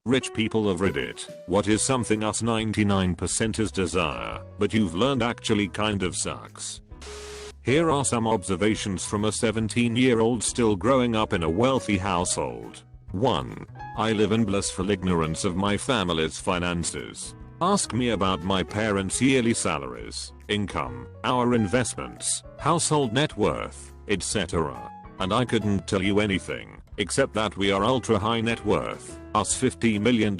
Rich people of Reddit, what is something us 99%ers desire, but you've learned actually kind of sucks? Here are some observations from a 17-year-old still growing up in a wealthy household. 1. I live in blissful ignorance of my family's finances. Ask me about my parents' yearly salaries, income, our investments, household net worth, etc. And I couldn't tell you anything, except that we are ultra high net worth, us $50 million.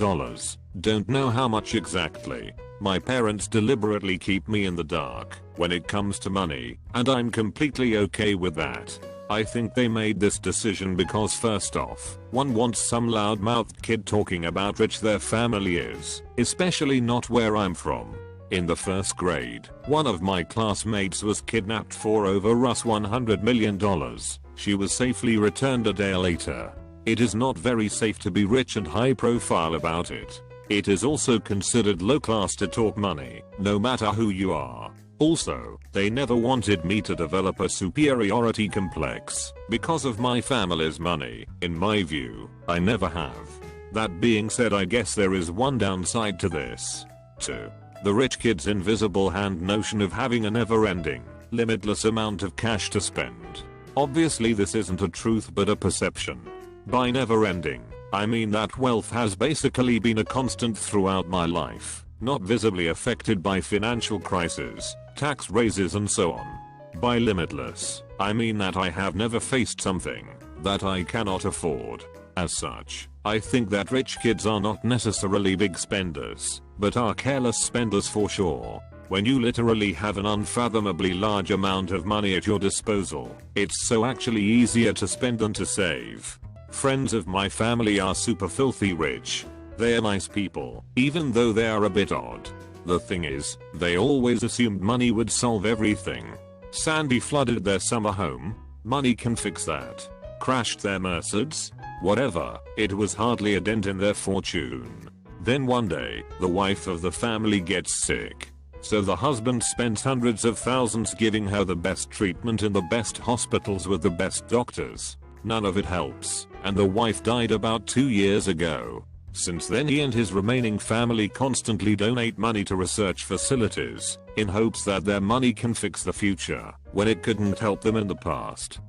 Don't know how much exactly. My parents deliberately keep me in the dark when it comes to money, and I'm completely okay with that. I think they made this decision because first off, one wants some loud-mouthed kid talking about rich their family is, especially not where I'm from. In the first grade, one of my classmates was kidnapped for over $100 million. She was safely returned a day later. It is not very safe to be rich and high profile about it. It is also considered low class to talk money, no matter who you are. Also, they never wanted me to develop a superiority complex because of my family's money. In my view, I never have. That being said, I guess there is one downside to this. 2. The rich kid's invisible hand notion of having a never-ending, limitless amount of cash to spend. Obviously this isn't a truth but a perception. By never-ending, I mean that wealth has basically been a constant throughout my life, not visibly affected by financial crises, tax raises and so on. By limitless, I mean that I have never faced something that I cannot afford. As such, I think that rich kids are not necessarily big spenders, but are careless spenders for sure. When you literally have an unfathomably large amount of money at your disposal, it's so actually easier to spend than to save. Friends of my family are super filthy rich. They're nice people, even though they are a bit odd. The thing is, they always assumed money would solve everything. Sandy flooded their summer home. Money can fix that. Crashed their Mercedes. Whatever, it was hardly a dent in their fortune. Then one day, the wife of the family gets sick. So the husband spends hundreds of thousands giving her the best treatment in the best hospitals with the best doctors. None of it helps, and the wife died about 2 years ago. Since then he and his remaining family constantly donate money to research facilities, in hopes that their money can fix the future, when it couldn't help them in the past.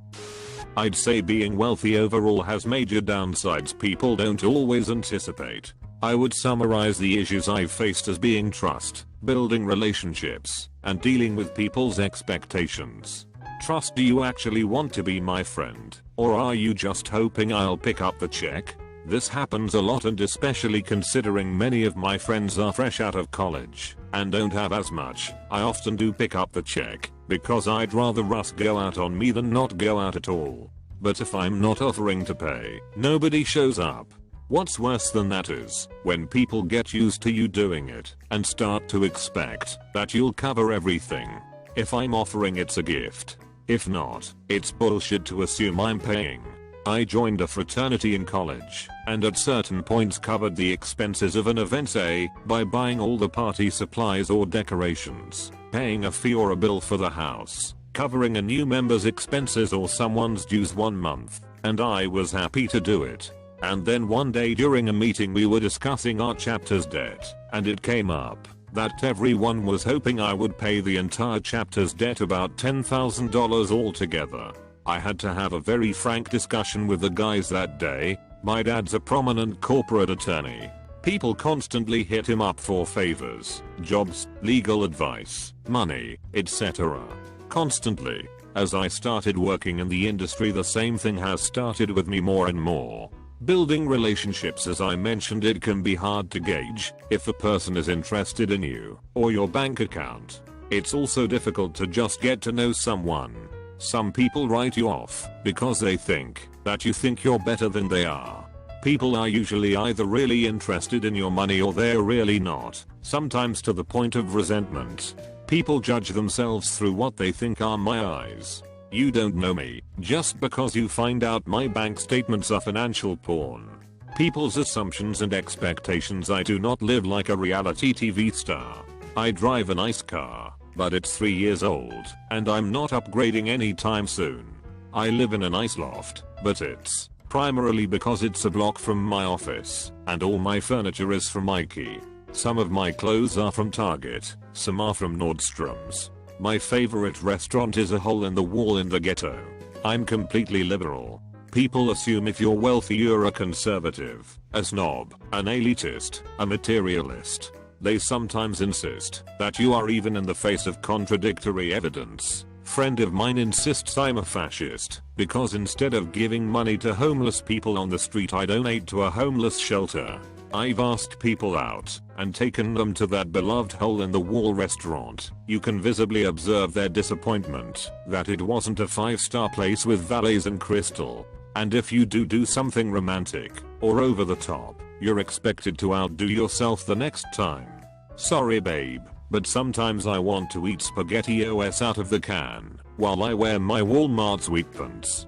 I'd say being wealthy overall has major downsides people don't always anticipate. I would summarize the issues I've faced as being trust, building relationships, and dealing with people's expectations. Trust: do you actually want to be my friend, or are you just hoping I'll pick up the check? This happens a lot, and especially considering many of my friends are fresh out of college and don't have as much, I often do pick up the check, because I'd rather us go out on me than not go out at all. But if I'm not offering to pay, nobody shows up. What's worse than that is when people get used to you doing it and start to expect that you'll cover everything. If I'm offering, it's a gift. If not, it's bullshit to assume I'm paying. I joined a fraternity in college, and at certain points covered the expenses of an event, say, by buying all the party supplies or decorations, paying a fee or a bill for the house, covering a new member's expenses or someone's dues 1 month, and I was happy to do it. And then one day during a meeting we were discussing our chapter's debt, and it came up that everyone was hoping I would pay the entire chapter's debt, about $10,000 altogether. I had to have a very frank discussion with the guys that day. My dad's a prominent corporate attorney. People constantly hit him up for favors, jobs, legal advice, money, etc. Constantly. As I started working in the industry, the same thing has started with me more and more. Building relationships, as I mentioned, it can be hard to gauge if a person is interested in you or your bank account. It's also difficult to just get to know someone. Some people write you off because they think that you think you're better than they are. People are usually either really interested in your money or they're really not, sometimes to the point of resentment. People judge themselves through what they think are my eyes. You don't know me just because you find out my bank statements are financial porn. People's assumptions and expectations. I do not live like a reality TV star. I drive a nice car, but it's 3 years old, and I'm not upgrading anytime soon. I live in a nice loft, but it's primarily because it's a block from my office, and all my furniture is from IKEA. Some of my clothes are from Target, some are from Nordstrom's. My favorite restaurant is a hole in the wall in the ghetto. I'm completely liberal. People assume if you're wealthy you're a conservative, a snob, an elitist, a materialist. They sometimes insist that you are even in the face of contradictory evidence. Friend of mine insists I'm a fascist because instead of giving money to homeless people on the street I donate to a homeless shelter. I've asked people out and taken them to that beloved hole in the wall restaurant. You can visibly observe their disappointment that it wasn't a 5-star place with valets and crystal. And if you do something romantic or over the top, you're expected to outdo yourself the next time. Sorry babe, but sometimes I want to eat SpaghettiOs out of the can while I wear my Walmart sweatpants.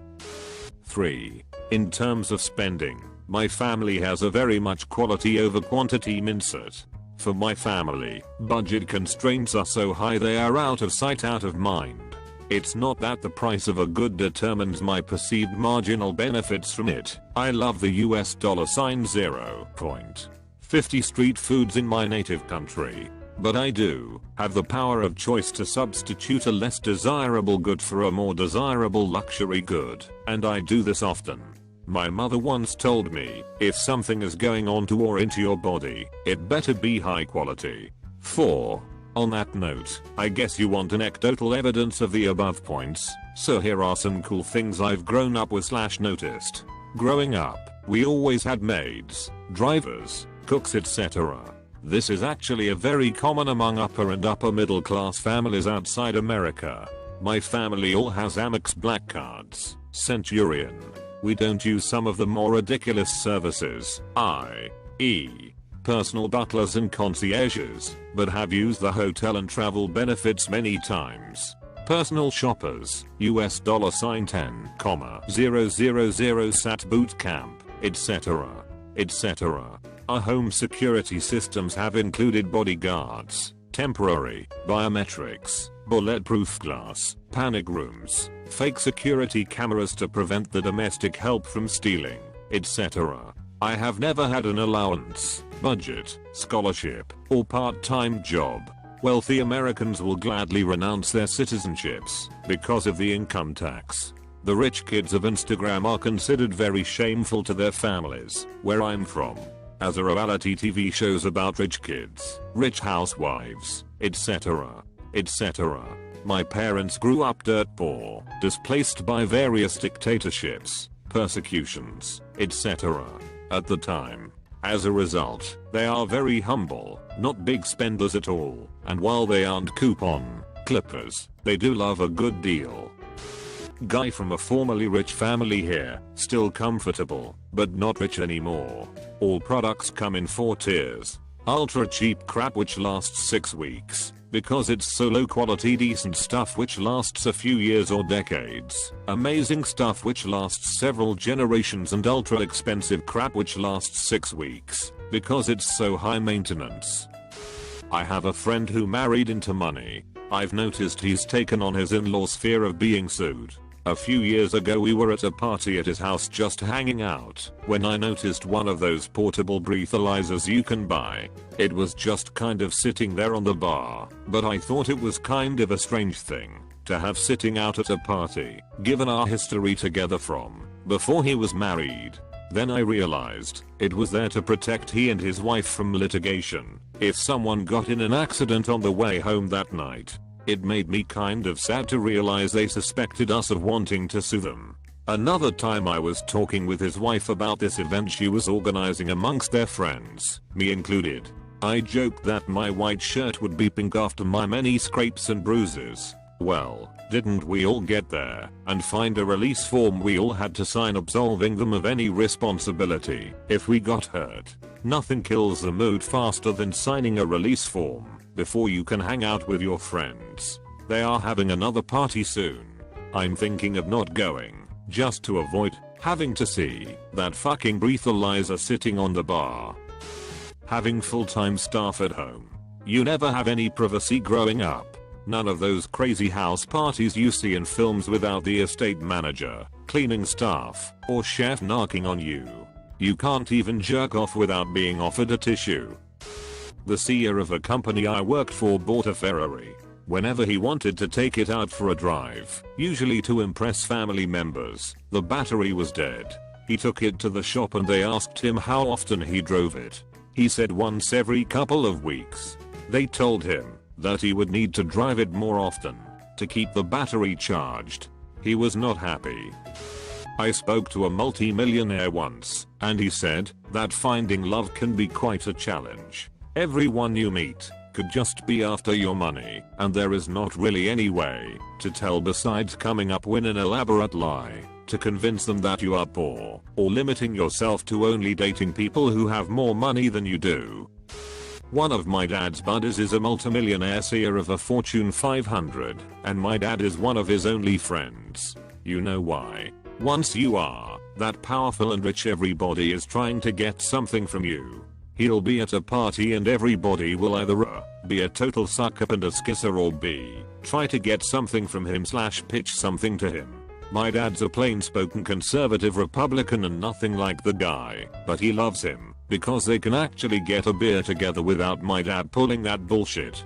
3. In terms of spending, my family has a very much quality over quantity mindset. For my family, budget constraints are so high they are out of sight out of mind. It's not that the price of a good determines my perceived marginal benefits from it. I love the US $0.50 street foods in my native country. But I do have the power of choice to substitute a less desirable good for a more desirable luxury good, and I do this often. My mother once told me, if something is going onto or into your body, it better be high quality. 4. On that note, I guess you want anecdotal evidence of the above points, so here are some cool things I've grown up with / noticed. Growing up, we always had maids, drivers, cooks etc. This is actually a very common among upper and upper middle class families outside America. My family all has Amex Black cards, Centurion. We don't use some of the more ridiculous services, i.e. personal butlers and concierges, but have used the hotel and travel benefits many times. Personal shoppers, US $10,000 SAT boot camp, etc. etc. Our home security systems have included bodyguards, temporary, biometrics, bulletproof glass, panic rooms, fake security cameras to prevent the domestic help from stealing, etc. I have never had an allowance, budget, scholarship, or part-time job. Wealthy Americans will gladly renounce their citizenships because of the income tax. The rich kids of Instagram are considered very shameful to their families, where I'm from, as a reality TV shows about rich kids, rich housewives, etc. etc. My parents grew up dirt poor, displaced by various dictatorships, persecutions, etc. at the time. As a result, they are very humble, not big spenders at all, and while they aren't coupon clippers, they do love a good deal. Guy from a formerly rich family here, still comfortable, but not rich anymore. All products come in 4 tiers. Ultra cheap crap which lasts 6 weeks, because it's so low quality. Decent stuff which lasts a few years or decades. Amazing stuff which lasts several generations, and ultra expensive crap which lasts 6 weeks, because it's so high maintenance. I have a friend who married into money. I've noticed he's taken on his in-laws' fear of being sued. A few years ago we were at a party at his house just hanging out, when I noticed one of those portable breathalyzers you can buy. It was just kind of sitting there on the bar, but I thought it was kind of a strange thing to have sitting out at a party, given our history together from before he was married. Then I realized it was there to protect he and his wife from litigation if someone got in an accident on the way home that night. It made me kind of sad to realize they suspected us of wanting to sue them. Another time I was talking with his wife about this event she was organizing amongst their friends, me included. I joked that my white shirt would be pink after my many scrapes and bruises. Well, didn't we all get there and find a release form we all had to sign absolving them of any responsibility if we got hurt? Nothing kills the mood faster than signing a release form before you can hang out with your friends. They are having another party soon. I'm thinking of not going, just to avoid having to see that fucking breathalyzer sitting on the bar. Having full-time staff at home. You never have any privacy growing up. None of those crazy house parties you see in films without the estate manager, cleaning staff, or chef knocking on you. You can't even jerk off without being offered a tissue. The CEO of a company I worked for bought a Ferrari. Whenever he wanted to take it out for a drive, usually to impress family members, the battery was dead. He took it to the shop and they asked him how often he drove it. He said once every couple of weeks. They told him that he would need to drive it more often to keep the battery charged. He was not happy. I spoke to a multi-millionaire once, and he said that finding love can be quite a challenge. Everyone you meet could just be after your money, and there is not really any way to tell besides coming up with an elaborate lie to convince them that you are poor, or limiting yourself to only dating people who have more money than you do. One of my dad's buddies is a multimillionaire CEO of a Fortune 500, and my dad is one of his only friends. You know why? Once you are that powerful and rich, everybody is trying to get something from you. He'll be at a party and everybody will either A, be a total suck up and a skisser, or B, try to get something from him / pitch something to him. My dad's a plain-spoken conservative Republican and nothing like the guy, but he loves him because they can actually get a beer together without my dad pulling that bullshit.